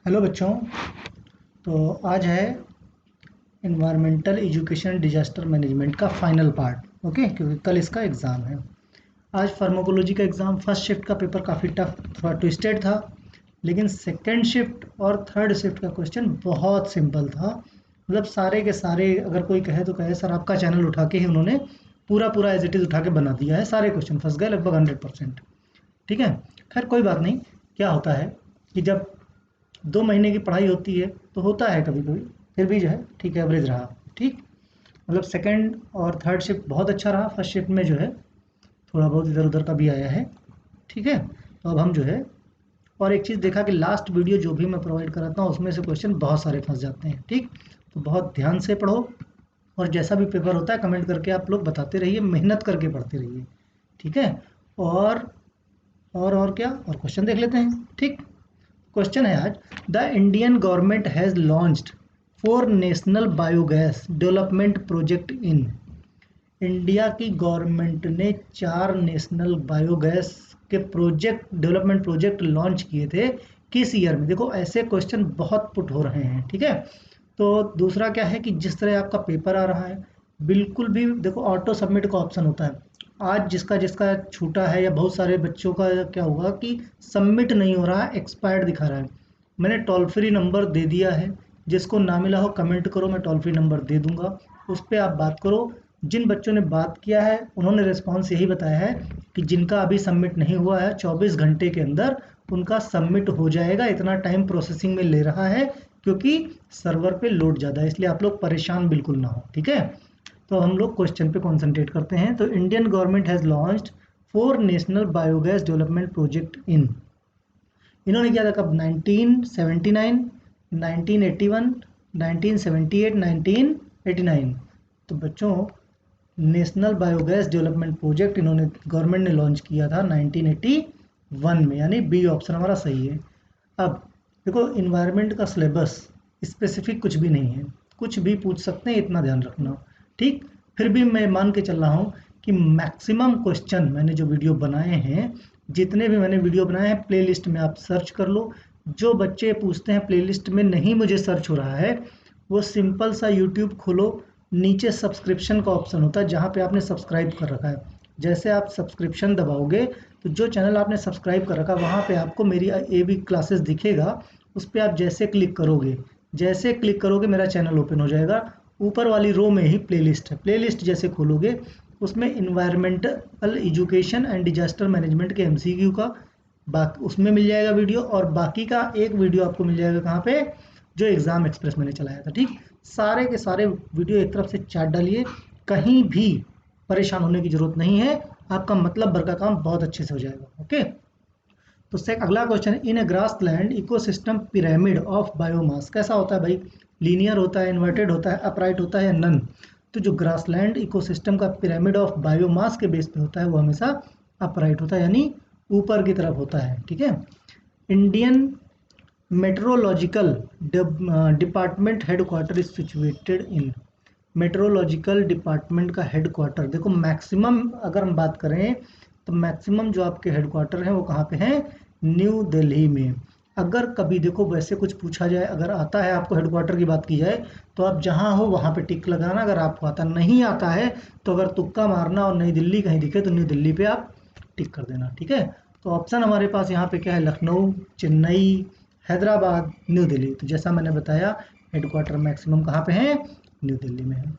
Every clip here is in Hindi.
हेलो बच्चों। तो आज है इन्वायरमेंटल एजुकेशन डिजास्टर मैनेजमेंट का फाइनल पार्ट। ओके, क्योंकि कल इसका एग्ज़ाम है। आज फार्माकोलॉजी का एग्ज़ाम फर्स्ट शिफ्ट का पेपर काफ़ी टफ थोड़ा ट्विस्टेड था, लेकिन सेकंड शिफ्ट और थर्ड शिफ्ट का क्वेश्चन बहुत सिंपल था। मतलब सारे के सारे, अगर कोई कहे तो कहे सर आपका चैनल उठा के ही उन्होंने पूरा पूरा एज इट इज़ उठा के बना दिया है, सारे क्वेश्चन फंस गए लगभग 100%। ठीक है, खैर कोई बात नहीं। क्या होता है कि जब 2 महीने की पढ़ाई होती है तो होता है कभी कभी, फिर भी जो है ठीक है, एवरेज रहा। ठीक, मतलब सेकंड और थर्ड शिफ्ट बहुत अच्छा रहा, फर्स्ट शिफ्ट में जो है थोड़ा बहुत इधर उधर का भी आया है। ठीक है, तो अब हम जो है, और एक चीज़ देखा कि लास्ट वीडियो जो भी मैं प्रोवाइड कराता हूँ उसमें से क्वेश्चन बहुत सारे फंस जाते हैं। ठीक, तो बहुत ध्यान से पढ़ो, और जैसा भी पेपर होता है कमेंट करके आप लोग बताते रहिए, मेहनत करके पढ़ते रहिए। ठीक है, और और क्या, और क्वेश्चन देख लेते हैं। ठीक, क्वेश्चन है आज, the Indian government has launched 4 national biogas development project in. India की गवर्नमेंट ने 4 नेशनल बायोगैस के प्रोजेक्ट, डेवलपमेंट प्रोजेक्ट लॉन्च किए थे किस ईयर में। देखो ऐसे क्वेश्चन बहुत पुट हो रहे हैं। ठीक है, तो दूसरा क्या है कि जिस तरह आपका पेपर आ रहा है, बिल्कुल भी देखो ऑटो सबमिट का ऑप्शन होता है। आज जिसका जिसका छूटा है, या बहुत सारे बच्चों का क्या हुआ कि सबमिट नहीं हो रहा है, एक्सपायर्ड दिखा रहा है। मैंने टोल फ्री नंबर दे दिया है, जिसको ना मिला हो कमेंट करो, मैं टोल फ्री नंबर दे दूंगा, उस पर आप बात करो। जिन बच्चों ने बात किया है उन्होंने रिस्पॉन्स यही बताया है कि जिनका अभी सबमिट नहीं हुआ है 24 घंटे के अंदर उनका सबमिट हो जाएगा। इतना टाइम प्रोसेसिंग में ले रहा है क्योंकि सर्वर पे लोड ज़्यादा है, इसलिए आप लोग परेशान बिल्कुल ना हो। ठीक है, तो हम लोग क्वेश्चन पे कॉन्सेंट्रेट करते हैं। तो Indian government has launched 4 national biogas development project in. इन्होंने किया था कब? 1979, 1981, 1978, 1989। तो बच्चों, नेशनल बायोगैस डेवलपमेंट प्रोजेक्ट इन्होंने, गवर्नमेंट ने लॉन्च किया था 1981 में, यानी बी ऑप्शन हमारा सही है। अब देखो, इन्वायरमेंट का सिलेबस स्पेसिफिक कुछ भी नहीं है, कुछ भी पूछ सकते हैं, इतना ध्यान रखना। ठीक, फिर भी मैं मान के चल रहा हूँ कि मैक्सिमम क्वेश्चन मैंने जो वीडियो बनाए हैं, जितने भी मैंने वीडियो बनाए हैं प्लेलिस्ट में आप सर्च कर लो। जो बच्चे पूछते हैं प्लेलिस्ट में नहीं मुझे सर्च हो रहा है, वो सिंपल सा यूट्यूब खोलो, नीचे सब्सक्रिप्शन का ऑप्शन होता है जहाँ पे आपने सब्सक्राइब कर रखा है। जैसे आप सब्सक्रिप्शन दबाओगे तो जो चैनल आपने सब्सक्राइब कर रखा है वहाँ पे आपको मेरी एवी क्लासेस दिखेगा। उस पर आप जैसे क्लिक करोगे, जैसे क्लिक करोगे मेरा चैनल ओपन हो जाएगा। ऊपर वाली रो में ही प्लेलिस्ट है, प्लेलिस्ट जैसे खोलोगे उसमें environmental education and disaster management के एमसीक्यू का बाकी उसमें मिल जाएगा वीडियो, और बाकी का एक वीडियो आपको मिल जाएगा कहाँ पे, जो एग्जाम एक्सप्रेस मैंने चलाया था। ठीक, सारे के सारे वीडियो एक तरफ से चार्ट डालिए, कहीं भी परेशान होने की जरूरत नहीं है, आपका मतलब भर का काम बहुत अच्छे से हो जाएगा। ओके, तो से अगला question, in A grass land ecosystem pyramid of biomass. कैसा होता है भाई? लीनियर होता है, इन्वर्टेड होता है, अपराइट होता है या नन? तो जो ग्रासलैंड इकोसिस्टम का पिरामिड ऑफ बायोमास के बेस पे होता है वो हमेशा अपराइट होता है, यानी ऊपर की तरफ होता है। ठीक है, Indian meteorological department headquarter is situated in. Meteorological department का हेडक्वार्टर, देखो मैक्सिमम अगर हम बात करें तो मैक्सिमम जो आपके हेडक्वार्टर हैं वो कहाँ पे हैं? न्यू दिल्ली में। अगर कभी देखो वैसे कुछ पूछा जाए, अगर आता है आपको हेडक्वार्टर की बात की जाए तो आप जहाँ हो वहाँ पे टिक लगाना, अगर आपको आता नहीं आता है तो अगर तुक्का मारना और नई दिल्ली कहीं दिखे तो न्यू दिल्ली पे आप टिक कर देना। ठीक है, तो ऑप्शन हमारे पास यहाँ पे क्या है? लखनऊ, चेन्नई, हैदराबाद, न्यू दिल्ली। तो जैसा मैंने बताया हेडक्वार्टर मैक्सिमम कहाँ पे है? न्यू दिल्ली में है।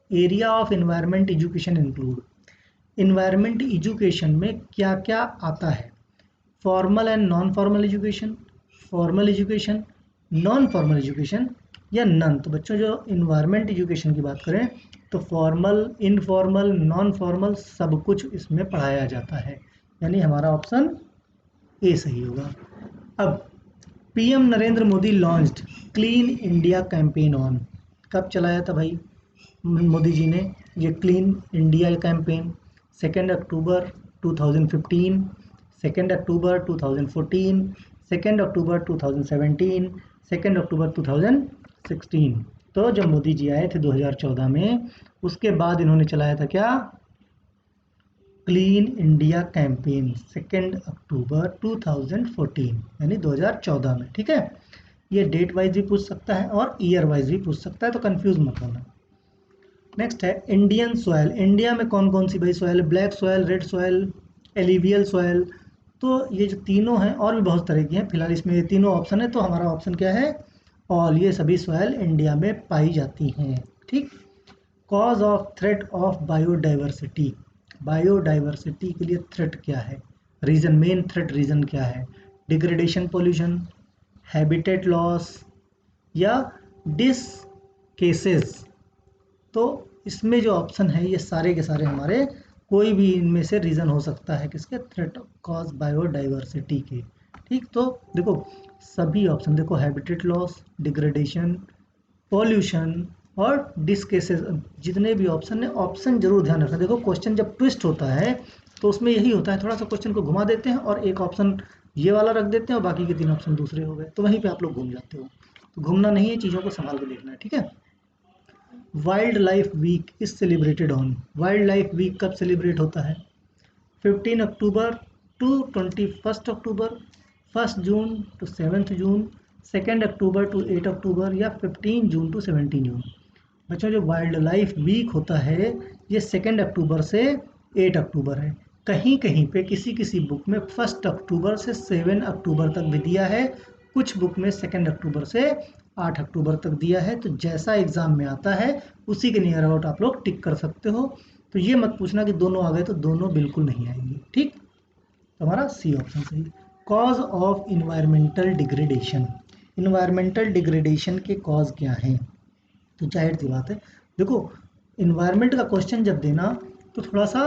Area of environment education include. Environment education में क्या क्या आता है? Formal and non formal education, formal education, non formal education, या नन। तो बच्चों, जो इन्वायरमेंट एजुकेशन की बात करें तो फॉर्मल, इनफॉर्मल, नॉन फॉर्मल सब कुछ इसमें पढ़ाया जाता है, यानी हमारा ऑप्शन ए सही होगा। अब PM Narendra Modi launched clean India campaign on. कब चलाया था भाई मोदी जी ने ये क्लीन इंडिया कैंपेन? 2 अक्टूबर 2015, 2 अक्टूबर 2014, 2 अक्टूबर 2017, 2 अक्टूबर 2016। तो जब मोदी जी आए थे 2014 में, उसके बाद इन्होंने चलाया था क्या? क्लीन इंडिया कैंपेन 2 अक्टूबर 2014, यानी 2014 में। ठीक है, ये डेट वाइज भी पूछ सकता है और ईयर वाइज भी पूछ सकता है, तो कंफ्यूज मत होना। नेक्स्ट है इंडियन सॉयल। इंडिया में कौन कौन सी भाई soil? Black soil, red soil, alluvial soil. तो ये जो तीनों हैं और भी बहुत तरह की हैं, फिलहाल इसमें ये तीनों ऑप्शन है, तो हमारा ऑप्शन क्या है? ऑल। ये सभी सॉयल इंडिया में पाई जाती हैं। ठीक। Cause of threat of biodiversity. Biodiversity के लिए थ्रेट क्या है? रीजन, मेन थ्रेट रीजन क्या है? डिग्रेडेशन, पोल्यूशन, हैबिटेट लॉस या डिस केसेस। तो इसमें जो ऑप्शन है ये सारे के सारे हमारे कोई भी इनमें से रीज़न हो सकता है किसके? थ्रेट कॉज बायोडाइवर्सिटी के। ठीक। तो देखो सभी ऑप्शन देखो, हैबिटेट लॉस, डिग्रेडेशन, पॉल्यूशन और डिस्केसेस, जितने भी ऑप्शन है, ऑप्शन जरूर ध्यान रखना। देखो क्वेश्चन जब ट्विस्ट होता है तो उसमें यही होता है, थोड़ा सा क्वेश्चन को घुमा देते हैं और एक ऑप्शन ये वाला रख देते हैं और बाकी के 3 ऑप्शन दूसरे हो गए, तो वहीं पे आप लोग घूम जाते हो। तो घूमना नहीं है, चीज़ों को संभाल के देखना है। ठीक है। Wild life week is celebrated on. Wild life week कब सेलिब्रेट होता है? 15 October to 21 October, 1 June to 7 June, 2 October to 8 October या 15 जून टू 17 जून। बच्चों जो वाइल्ड लाइफ वीक होता है ये 2 अक्टूबर से 8 अक्टूबर है। कहीं कहीं पे किसी किसी बुक में 1 अक्टूबर से 7 अक्टूबर तक भी दिया है, कुछ बुक में 2 अक्टूबर से 8 अक्टूबर तक दिया है। तो जैसा एग्जाम में आता है उसी के नियर अबाउट आप लोग टिक कर सकते हो। तो ये मत पूछना कि दोनों आ गए, तो दोनों बिल्कुल नहीं आएंगे। ठीक। तो हमारा सी ऑप्शन सही। Cause of environmental degradation. Environmental degradation के कॉज क्या हैं? तो जाहिर सी बात है, देखो इन्वायरमेंट का क्वेश्चन जब देना तो थोड़ा सा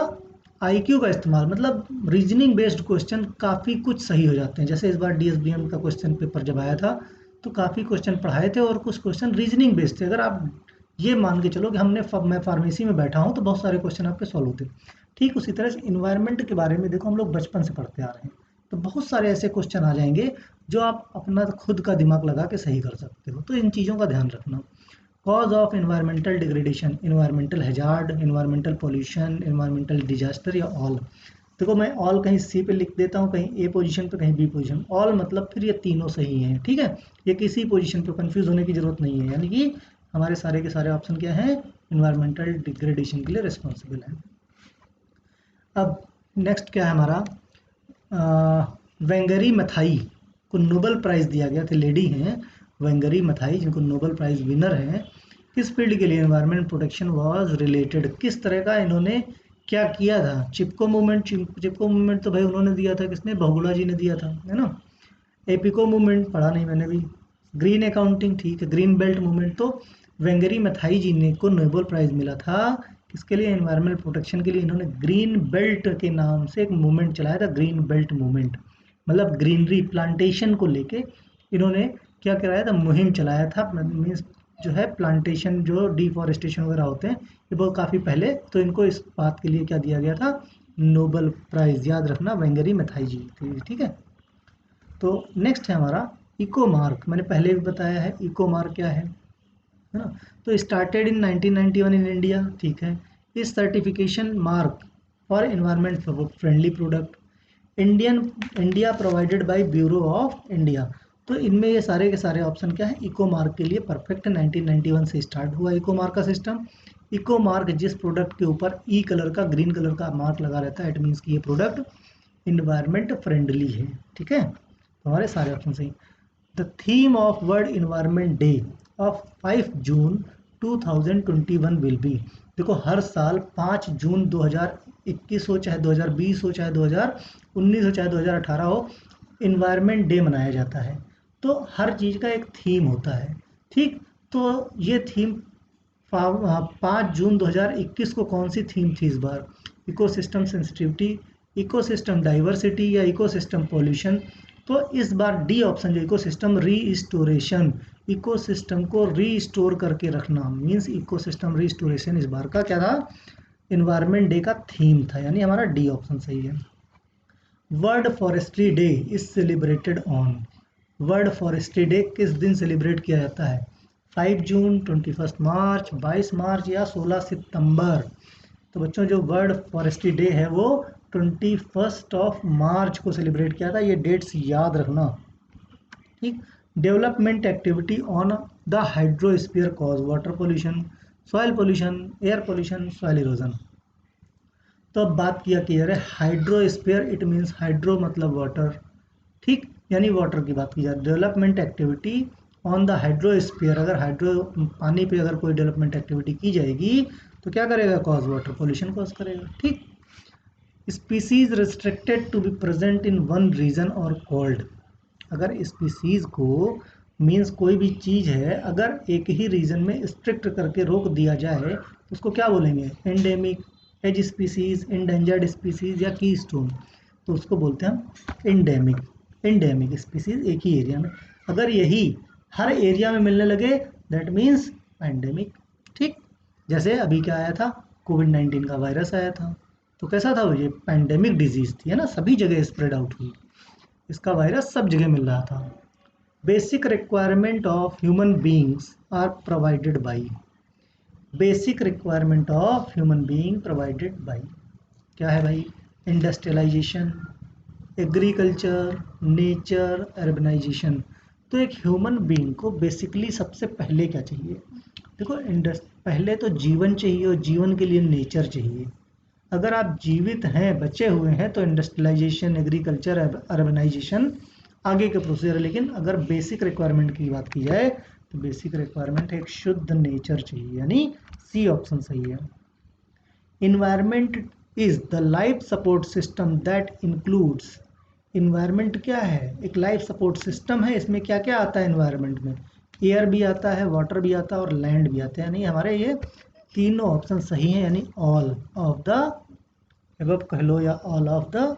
आईक्यू का इस्तेमाल, मतलब रीजनिंग बेस्ड क्वेश्चन काफ़ी कुछ सही हो जाते हैं। जैसे इस बार डीएसबीएम का क्वेश्चन पेपर जब आया था तो काफ़ी क्वेश्चन पढ़ाए थे और कुछ क्वेश्चन रीजनिंग बेस्ड थे। अगर आप ये मान के चलो कि मैं फार्मेसी में बैठा हूँ तो बहुत सारे क्वेश्चन आपके सॉल्व होते। ठीक उसी तरह से इन्वायरमेंट के बारे में देखो, हम लोग बचपन से पढ़ते आ रहे हैं, तो बहुत सारे ऐसे क्वेश्चन आ जाएंगे जो आप अपना खुद का दिमाग लगा के सही कर सकते हो। तो इन चीज़ों का ध्यान रखना। Cause of environmental degradation, environmental hazard, environmental pollution, environmental disaster या ऑल। देखो मैं ऑल कहीं सी पे लिख देता हूँ, कहीं ए पोजीशन पे, कहीं बी पोजीशन। ऑल मतलब फिर ये तीनों सही हैं। ठीक है। ये किसी पोजीशन पे कंफ्यूज होने की जरूरत नहीं है, यानी कि हमारे सारे के सारे ऑप्शन क्या हैं? इन्वायरमेंटल डिग्रेडेशन के लिए रिस्पॉन्सिबल हैं। अब नेक्स्ट क्या है हमारा? वेंगरी मथाई को नोबेल प्राइज़ दिया गया था। लेडी हैं वेंगरी मथाई जिनको नोबेल प्राइज़ विनर हैं। किस फील्ड के लिए? Environment protection was related. किस तरह का इन्होंने क्या किया था? चिपको मूवमेंट। चिपको मूवमेंट तो भाई उन्होंने दिया था, किसने? बहुगुणा जी ने दिया था, है ना। एपिको मूवमेंट पढ़ा नहीं मैंने भी। ग्रीन अकाउंटिंग, ठीक है। ग्रीन बेल्ट मूवमेंट तो वेंगरी मथाई जी ने को नोबेल प्राइज़ मिला था किसके लिए? एनवायरमेंट प्रोटेक्शन के लिए। इन्होंने ग्रीन बेल्ट के नाम से एक मूवमेंट चलाया था, ग्रीन बेल्ट मूवमेंट, मतलब ग्रीनरी प्लांटेशन को लेके इन्होंने क्या कराया था? मुहिम चलाया था। मीन्स जो है प्लांटेशन, जो डिफॉरेस्टेशन वगैरह होते हैं, ये बहुत काफ़ी पहले। तो इनको इस बात के लिए क्या दिया गया था? Nobel prize. याद रखना वेंगरी मथाई जी थी। ठीक है। तो नेक्स्ट है हमारा इको मार्क। मैंने पहले भी बताया है इको मार्क क्या है ना। तो स्टार्टेड इन 1991 इन इंडिया। ठीक है। इस certification mark for environment friendly product Indian India provided by bureau of India. तो इनमें ये सारे के सारे ऑप्शन क्या है? इको मार्क के लिए परफेक्ट। 1991 से स्टार्ट हुआ इको मार्क का सिस्टम। इको मार्क जिस प्रोडक्ट के ऊपर ई कलर का, ग्रीन कलर का मार्क लगा रहता है, इट मीन्स कि ये प्रोडक्ट इन्वायरमेंट फ्रेंडली है। ठीक है। तो हमारे सारे ऑप्शन सही। The theme of world environment day of 5 June 2021 will be. देखो हर साल 5 जून 2021 हो, चाहे 2020 हो, चाहे 2019 हो, चाहे 2018 हो, इन्वायरमेंट डे मनाया जाता है। तो हर चीज़ का एक थीम होता है। ठीक। तो ये थीम 5 जून 2021 को कौन सी थीम थी इस बार? इकोसिस्टम सेंसिटिविटी, इकोसिस्टम डाइवर्सिटी या इकोसिस्टम पॉल्यूशन। तो इस बार डी ऑप्शन जो इकोसिस्टम रीस्टोरेशन, इकोसिस्टम को रीस्टोर करके रखना, मींस इकोसिस्टम रीस्टोरेशन इस बार का क्या था? इन्वायरमेंट डे का थीम था, यानी हमारा डी ऑप्शन सही है। World forestry day is celebrated on. World forestry day किस दिन सेलिब्रेट किया जाता है? 5 जून, 21 मार्च, 22 मार्च या 16 सितंबर। तो बच्चों जो वर्ल्ड फॉरेस्ट्री डे है वो 21 ऑफ मार्च को सेलिब्रेट किया था। ये डेट्स याद रखना। ठीक। Development activity on the hydrosphere cause water pollution, soil pollution, air pollution, soil erosion. तो अब बात किया कि अरे हाइड्रोस्फीयर इट मीन्स हाइड्रो मतलब वाटर, ठीक, यानी वाटर की बात की जाए। Development activity on the hydrosphere, अगर हाइड्रो पानी पे अगर कोई डेवलपमेंट एक्टिविटी की जाएगी तो क्या करेगा, कॉज वाटर पोल्यूशन कॉज करेगा, ठीक। Species restricted to be present in one region और कॉल्ड, अगर स्पीसीज को मीन्स कोई भी चीज़ है अगर एक ही रीजन में स्ट्रिक्ट करके रोक दिया जाए तो उसको क्या बोलेंगे, endemic, edge species, endangered species या की स्टोन, तो उसको बोलते हैं हम इंडेमिक। इंडेमिक स्पीसीज एक ही एरिया में, अगर यही हर एरिया में मिलने लगे दैट मीन्स एंडेमिक, ठीक। जैसे अभी क्या आया था, कोविड-19 का वायरस आया था, तो कैसा था वो, ये पैंडेमिक डिजीज थी, है ना, सभी जगह स्प्रेड आउट हुई, इसका वायरस सब जगह मिल रहा था। Basic requirement of human beings are provided by, basic requirement of human being provided by, क्या है भाई, इंडस्ट्रियलाइजेशन, एग्रीकल्चर, नेचर, अर्बनाइजेशन। तो एक ह्यूमन बींग को बेसिकली सबसे पहले क्या चाहिए, देखो पहले तो जीवन चाहिए और जीवन के लिए नेचर चाहिए। अगर आप जीवित हैं, बचे हुए हैं, तो इंडस्ट्रियलाइजेशन, एग्रीकल्चर, अर्बनाइजेशन आगे के प्रोसीजर। लेकिन अगर बेसिक रिक्वायरमेंट की बात की जाए तो बेसिक रिक्वायरमेंट एक शुद्ध नेचर चाहिए, यानी सी ऑप्शन सही है। Environment is the life support system that includes, environment क्या है, एक लाइफ सपोर्ट सिस्टम है, इसमें क्या क्या आता है इन्वायरमेंट में, एयर भी आता है, वाटर भी आता है और लैंड भी आता है, यानी हमारे ये तीनों ऑप्शन सही हैं, यानी ऑल ऑफ द अबव कह लो या ऑल ऑफ द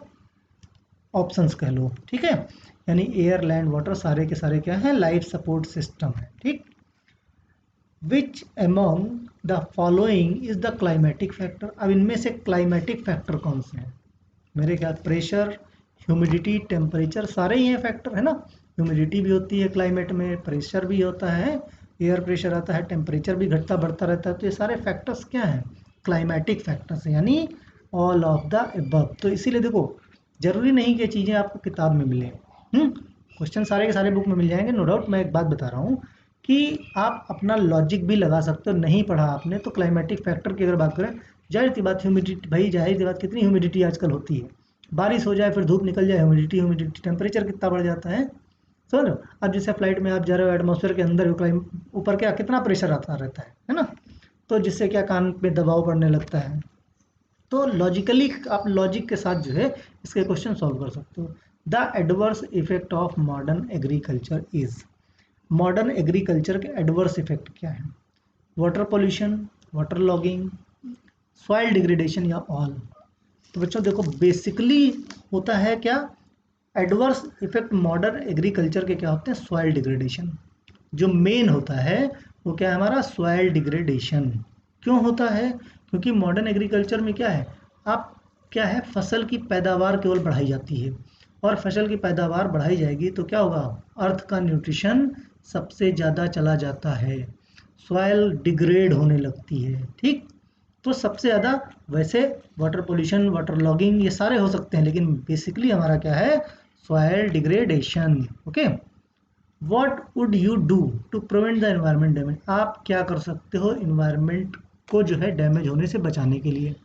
ऑप्शंस कह लो, ठीक है। यानी एयर, लैंड, वाटर सारे के सारे क्या हैं, लाइफ सपोर्ट सिस्टम है, ठीक। Which among the following is the climatic factor, अब इनमें से क्लाइमेटिक फैक्टर कौन से हैं, मेरे ख्याल प्रेशर, ह्यूमिडिटी, टेम्परेचर सारे ही हैं फैक्टर, है ना। ह्यूमिडिटी भी होती है क्लाइमेट में, प्रेशर भी होता है, एयर प्रेशर आता है, टेम्परेचर भी घटता बढ़ता रहता है, तो ये सारे फैक्टर्स क्या हैं, क्लाइमेटिक फैक्टर्स हैं, यानी ऑल ऑफ द अबव। तो इसीलिए देखो जरूरी नहीं कि चीज़ें आपको किताब में मिले, क्वेश्चन सारे के सारे बुक में मिल जाएंगे, नो डाउट। मैं एक बात बता रहा हूँ कि आप अपना लॉजिक भी लगा सकते हो, नहीं पढ़ा आपने तो क्लाइमेटिक फैक्टर की अगर बात करें, जाहिर सी बात ह्यूमिडिटी, भाई जाहिर सी बात कितनी ह्यूमिडिटी आजकल होती है, बारिश हो जाए फिर धूप निकल जाए, ह्यूमिडिटी ह्यूमिडिटी, टेम्परेचर कितना बढ़ जाता है, समझ लो। अब जैसे फ्लाइट में आप जा रहे हो, एटमॉस्फेयर के अंदर ऊपर क्या कितना प्रेशर आता रहता है ना, तो जिससे क्या कान पे दबाव पड़ने लगता है। तो लॉजिकली आप लॉजिक के साथ जो है इसके क्वेश्चन सॉल्व कर सकते हो। The adverse effect of modern agriculture is, modern agriculture के एडवर्स इफेक्ट क्या है, water pollution, water logging, soil degradation या ऑल। तो बच्चों देखो बेसिकली होता है क्या, एडवर्स इफेक्ट मॉडर्न एग्रीकल्चर के क्या होते हैं, सॉइल डिग्रेडेशन, जो मेन होता है वो क्या है हमारा, सॉइल डिग्रेडेशन। क्यों होता है, क्योंकि मॉडर्न एग्रीकल्चर में क्या है, आप क्या है, फसल की पैदावार केवल बढ़ाई जाती है, और फसल की पैदावार बढ़ाई जाएगी तो क्या होगा, अर्थ का न्यूट्रिशन सबसे ज़्यादा चला जाता है, सॉइल डिग्रेड होने लगती है, ठीक। तो सबसे ज़्यादा वैसे वाटर पोल्यूशन, वाटर लॉगिंग ये सारे हो सकते हैं, लेकिन बेसिकली हमारा क्या है, soil degradation, okay. What would you do to prevent the environment damage, आप क्या कर सकते हो इन्वायरमेंट को जो है डैमेज होने से बचाने के लिए।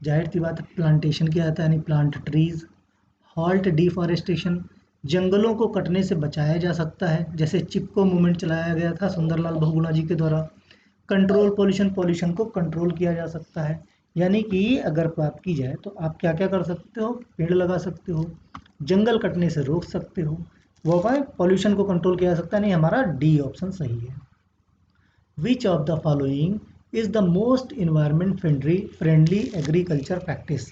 जाहिर सी बात है प्लांटेशन किया जाता है, यानी प्लांट ट्रीज, हॉल्ट डिफॉरेस्टेशन, जंगलों को कटने से बचाया जा सकता है, जैसे चिपको मूवमेंट चलाया गया था सुंदरलाल बहुगुणा जी के द्वारा। कंट्रोल पोल्यूशन, पोल्यूशन को कंट्रोल किया जा सकता है, यानी कि अगर बात की जाए तो आप क्या क्या कर सकते हो, पेड़ लगा सकते हो, जंगल कटने से रोक सकते हो, वो पॉल्यूशन को कंट्रोल किया जा सकता है, नहीं हमारा डी ऑप्शन सही है। Which of the following is the most environment friendly agriculture practice,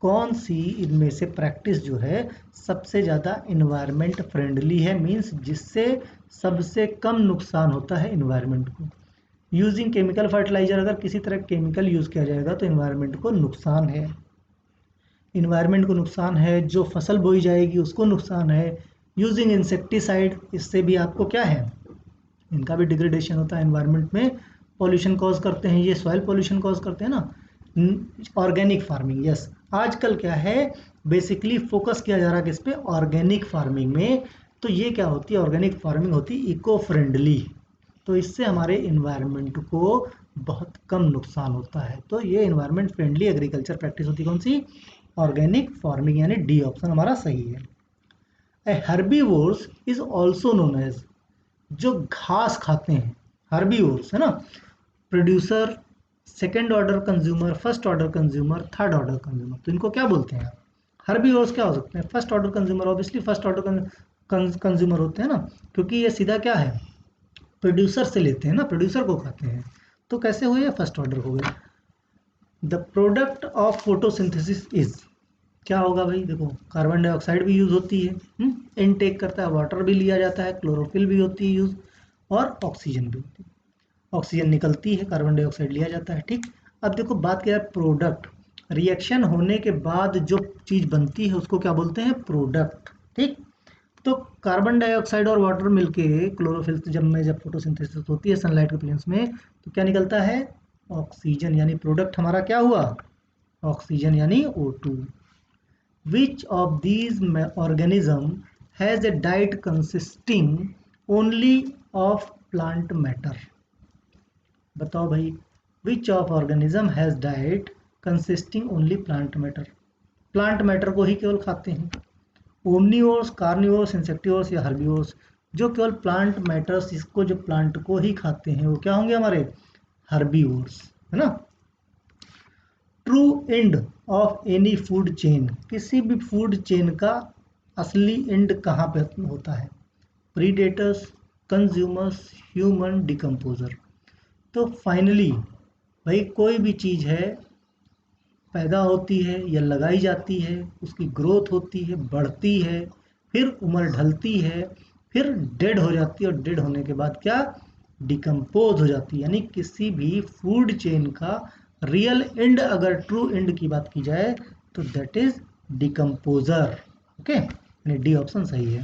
कौन सी इनमें से प्रैक्टिस जो है सबसे ज़्यादा इन्वायरमेंट फ्रेंडली है, मीन्स जिससे सबसे कम नुकसान होता है इन्वायरमेंट को। यूजिंग केमिकल फर्टिलाइजर, अगर किसी तरह केमिकल यूज़ किया जाएगा तो इन्वायरमेंट को नुकसान है, इन्वायरमेंट को नुकसान है, जो फसल बोई जाएगी उसको नुकसान है। यूजिंग इंसेक्टिसाइड, इससे भी आपको क्या है, इनका भी डिग्रेडेशन होता है एनवायरनमेंट में, पॉल्यूशन कॉज करते हैं, ये सॉइल पॉल्यूशन कॉज करते हैं ना। ऑर्गेनिक फार्मिंग, यस, आजकल क्या है बेसिकली फोकस किया जा रहा है किस पे, ऑर्गेनिक फार्मिंग में। तो तो ये क्या होती है, ऑर्गेनिक फार्मिंग होती है इको फ्रेंडली, तो इससे हमारे इन्वायरमेंट को बहुत कम नुकसान होता है। तो ये इन्वायरमेंट फ्रेंडली एग्रीकल्चर प्रैक्टिस होती है कौन सी, ऑर्गेनिक फार्मिंग, यानी डी ऑप्शन हमारा सही है। A herbivores is also known as, जो घास खाते हैं, हर्बीवोर्स है ना, producer, second order consumer, first order consumer, third order consumer, तो इनको क्या बोलते हैं आप, हर्बीवोर्स क्या हो सकते हैं, first order consumer, obviously first order consumer होते हैं ना, क्योंकि ये सीधा क्या है, प्रोड्यूसर से लेते हैं ना, प्रोड्यूसर को खाते हैं, तो कैसे हुए, फर्स्ट ऑर्डर हो गए। The product of photosynthesis is, क्या होगा भाई, देखो कार्बन डाइऑक्साइड भी यूज होती है, इनटेक करता है, वाटर भी लिया जाता है, क्लोरोफिल भी होती है यूज, और ऑक्सीजन भी होती है, ऑक्सीजन निकलती है, कार्बन डाइऑक्साइड लिया जाता है, ठीक। अब देखो बात क्या है, प्रोडक्ट, रिएक्शन होने के बाद जो चीज बनती है उसको क्या बोलते हैं, प्रोडक्ट, ठीक। तो कार्बन डाइऑक्साइड और वाटर मिलके क्लोरोफिल जब फोटोसिंथेसिस होती है सनलाइट के प्रेजेंस में, तो क्या निकलता है, ऑक्सीजन, यानी प्रोडक्ट हमारा क्या हुआ, ऑक्सीजन यानी O2। Which of these organism has a diet consisting only of plant matter, बताओ भाई, which of organism has diet consisting only plant matter, plant matter को ही केवल खाते हैं, ओमनीवोर्स, कार्निवोर्स, इंसेक्टिवोर्स या हर्बीवोर्स, जो केवल प्लांट मैटर्स, इसको जो प्लांट को ही खाते हैं वो क्या होंगे हमारे, हर्बीवोर्स, है ना। True end of any food chain, किसी भी फूड चेन का असली एंड कहाँ पे होता है, प्रीडेटर्स, कंज्यूमर्स, ह्यूमन, डिकम्पोजर। तो फाइनली भाई कोई भी चीज़ है, पैदा होती है या लगाई जाती है, उसकी ग्रोथ होती है, बढ़ती है, फिर उम्र ढलती है, फिर डेड हो जाती है, और डेड होने के बाद क्या, डिकम्पोज हो जाती है, यानी किसी भी फूड चेन का रियल एंड, अगर ट्रू एंड की बात की जाए तो दैट इज डिकम्पोजर, ओके, यानी डी ऑप्शन सही है।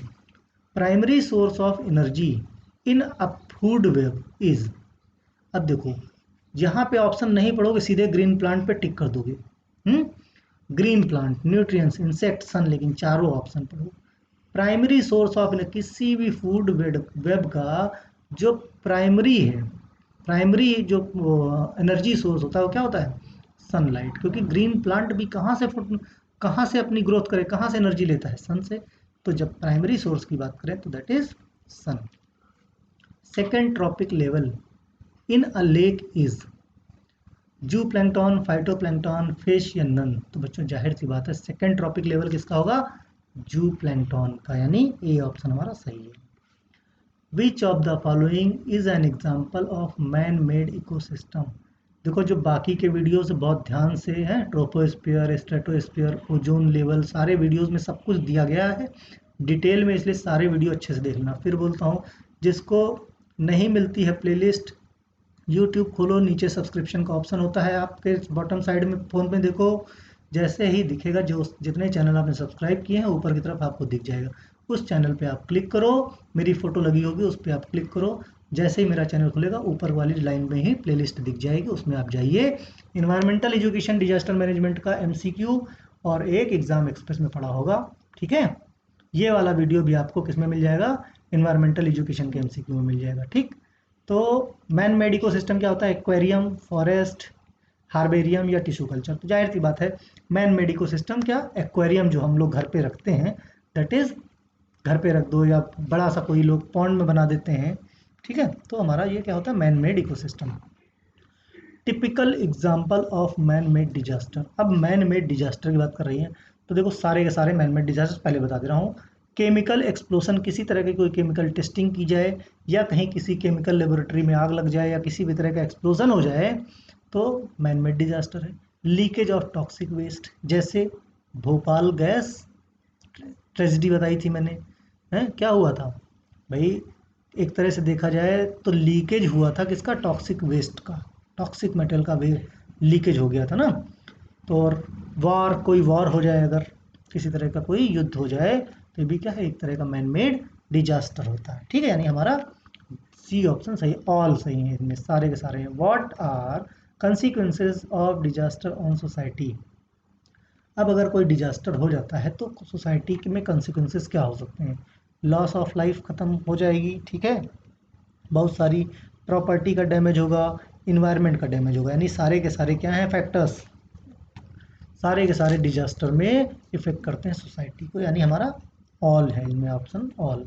Primary source of energy in a food web is, अब देखो यहाँ पे ऑप्शन नहीं पढ़ोगे, सीधे ग्रीन प्लांट पे टिक कर दोगे, ग्रीन प्लांट, न्यूट्रिएंट्स, इंसेक्ट, सन, लेकिन चारों ऑप्शन पढ़ो। प्राइमरी सोर्स ऑफ किसी भी फूड वेब का जो प्राइमरी है, प्राइमरी जो एनर्जी सोर्स होता है वो क्या होता है, सनलाइट, क्योंकि ग्रीन प्लांट भी कहाँ से अपनी ग्रोथ करे, कहाँ से एनर्जी लेता है, सन से, तो जब प्राइमरी सोर्स की बात करें तो that is sun. Second trophic level in a lake is, zooplankton, phytoplankton, fish या नन, तो बच्चों जाहिर सी बात है सेकेंड ट्रॉपिक लेवल किसका होगा, जू प्लैंकटन का, यानी ए ऑप्शन हमारा सही है। Which of the following is an example of man made ecosystem, देखो जो बाकी के वीडियोस बहुत ध्यान से हैं, ट्रोपोस्फीयर, स्ट्रेटोस्फीयर, ओजोन लेवल, सारे वीडियोस में सब कुछ दिया गया है डिटेल में, इसलिए सारे वीडियो अच्छे से देखना। फिर बोलता हूँ जिसको नहीं मिलती है प्लेलिस्ट, यूट्यूब खोलो, नीचे सब्सक्रिप्शन का ऑप्शन होता है आपके बॉटम साइड में, फ़ोन में देखो, जैसे ही दिखेगा जो जितने चैनल आपने सब्सक्राइब किए हैं ऊपर की तरफ आपको दिख जाएगा, उस चैनल पे आप क्लिक करो, मेरी फ़ोटो लगी होगी उस पर आप क्लिक करो, जैसे ही मेरा चैनल खुलेगा ऊपर वाली लाइन में ही प्लेलिस्ट दिख जाएगी, उसमें आप जाइए। इन्वायरमेंटल एजुकेशन डिजास्टर मैनेजमेंट का MCQ और एक एग्ज़ाम एक्सप्रेस में पढ़ा होगा, ठीक है। ये वाला वीडियो भी आपको किस में मिल जाएगा, इन्वायरमेंटल एजुकेशन के MCQ में मिल जाएगा, ठीक। तो मैन मेड इकोसिस्टम क्या होता है, एक्वेरियम, फॉरेस्ट, हार्बेरियम या टिश्यू कल्चर, तो जाहिर सी बात है मैन मेड इकोसिस्टम क्या, एक्वेरियम जो हम लोग घर पे रखते हैं, दैट इज घर पे रख दो, या बड़ा सा कोई लोग पॉन्ड में बना देते हैं, ठीक है, तो हमारा ये क्या होता है, man made ecosystem. Typical example of man made disaster, अब मैन मेड डिजास्टर की बात कर रही है, तो देखो सारे के सारे मैन मेड डिजास्टर पहले बता दे रहा हूँ। केमिकल एक्सप्लोशन, किसी तरह की कोई केमिकल टेस्टिंग की जाए, या कहीं किसी केमिकल लेबोरेटरी में आग लग जाए, या किसी भी तरह का एक्सप्लोजन हो जाए, तो मैन मेड डिजास्टर है। लीकेज ऑफ टॉक्सिक वेस्ट, जैसे भोपाल गैस ट्रेजिडी बताई थी मैंने, है क्या हुआ था भाई, एक तरह से देखा जाए तो लीकेज हुआ था किसका, टॉक्सिक वेस्ट का, टॉक्सिक मेटल का भी लीकेज हो गया था ना। तो और वॉर, कोई वॉर हो जाए, अगर किसी तरह का कोई युद्ध हो जाए, तो ये भी क्या है, एक तरह का मैन मेड डिजास्टर होता है, ठीक है, यानी हमारा सी ऑप्शन सही, ऑल सही है इनमें सारे के सारे हैं। What are consequences of disaster on society, अब अगर कोई डिजास्टर हो जाता है तो सोसाइटी में कंसिक्वेंसेस क्या हो सकते हैं, लॉस ऑफ लाइफ ख़त्म हो जाएगी, ठीक है, बहुत सारी प्रॉपर्टी का डैमेज होगा, इन्वायरमेंट का डैमेज होगा, यानी सारे के सारे क्या हैं फैक्टर्स, सारे के सारे डिजास्टर में इफेक्ट करते हैं सोसाइटी को, यानी हमारा ऑल है इनमें option all.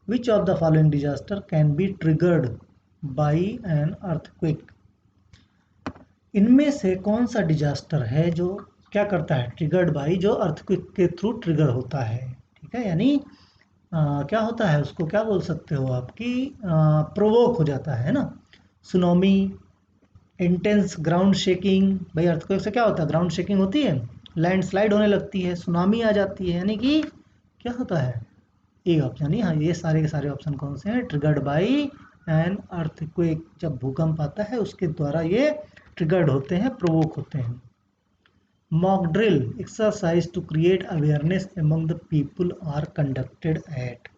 Which of the following disaster can be triggered by an earthquake, इनमें से कौन सा डिजास्टर है जो क्या करता है, ट्रिगर्ड बाई, जो अर्थक्वेक के थ्रू ट्रिगर होता है, ठीक है, यानी क्या होता है उसको क्या बोल सकते हो आपकी प्रोवोक हो जाता है ना। सुनामी, इंटेंस ग्राउंड शेकिंग, भाई अर्थक्वेक से क्या होता है, ग्राउंड शेकिंग होती है, लैंडस्लाइड होने लगती है, सुनामी आ जाती है, यानी कि क्या होता है, ए ऑप्शन, यानी हाँ ये सारे के सारे ऑप्शन कौन से हैं, ट्रिगर्ड बाई एन अर्थक्वेक, जब भूकंप आता है उसके द्वारा ये ट्रिगर्ड होते हैं, प्रोवोक होते हैं। Mock drill exercise to create awareness among the people are conducted at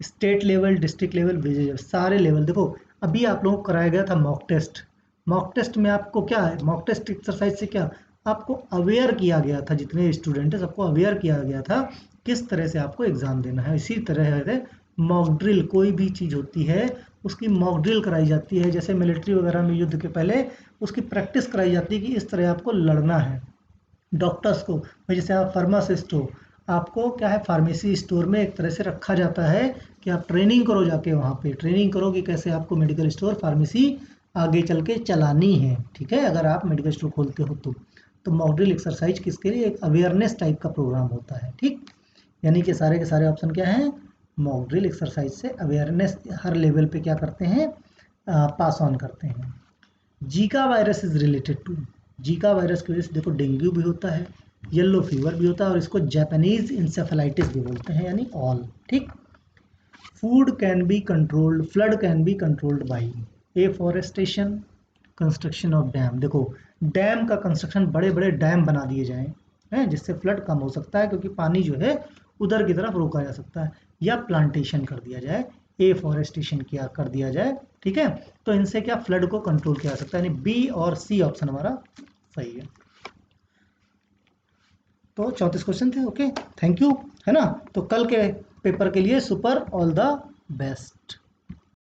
state level, district level, village level, सारे लेवल। देखो अभी आप लोगों को कराया गया था मॉक टेस्ट, मॉक टेस्ट में आपको क्या है, मॉक टेस्ट एक्सरसाइज से क्या आपको अवेयर किया गया था, जितने स्टूडेंट है सबको अवेयर किया गया था किस तरह से आपको एग्जाम देना है। इसी तरह है मॉक ड्रिल, कोई भी चीज़ होती है उसकी मॉक ड्रिल कराई जाती है, जैसे मिलिट्री वगैरह में युद्ध के पहले उसकी प्रैक्टिस कराई जाती है कि इस तरह आपको लड़ना है। डॉक्टर्स को भाई जैसे आप फार्मासिस्ट हो, आपको क्या है फार्मेसी स्टोर में एक तरह से रखा जाता है कि आप ट्रेनिंग करो, जाके वहाँ पे ट्रेनिंग करो कि कैसे आपको मेडिकल स्टोर फार्मेसी आगे चल के चलानी है, ठीक है, अगर आप मेडिकल स्टोर खोलते हो तो मॉक ड्रिल एक्सरसाइज किसके लिए, एक अवेयरनेस टाइप का प्रोग्राम होता है, ठीक, यानी कि सारे के सारे ऑप्शन क्या हैं, मॉक ड्रिल एक्सरसाइज से अवेयरनेस हर लेवल पे क्या करते हैं, पास ऑन करते हैं। Zika virus is related to, Zika virus की वजह से देखो डेंगू भी होता है, येलो फीवर भी होता है, और इसको जापानीज इंसेफेलाइटिस भी बोलते हैं, यानी ऑल, ठीक। Food can be controlled, flood can be controlled by afforestation, construction of dam, देखो डैम का कंस्ट्रक्शन, बड़े बड़े डैम बना दिए जाएं हैं जिससे फ्लड कम हो सकता है, क्योंकि पानी जो है उधर की तरफ रोका जा सकता है, या प्लांटेशन कर दिया जाए, एफॉरेस्टेशन किया कर दिया जाए, ठीक है, तो इनसे क्या फ्लड को कंट्रोल किया जा सकता है, यानी बी और सी ऑप्शन हमारा सही है। तो 34 क्वेश्चन थे, ओके, थैंक यू, है ना। तो कल के पेपर के लिए सुपर ऑल द बेस्ट।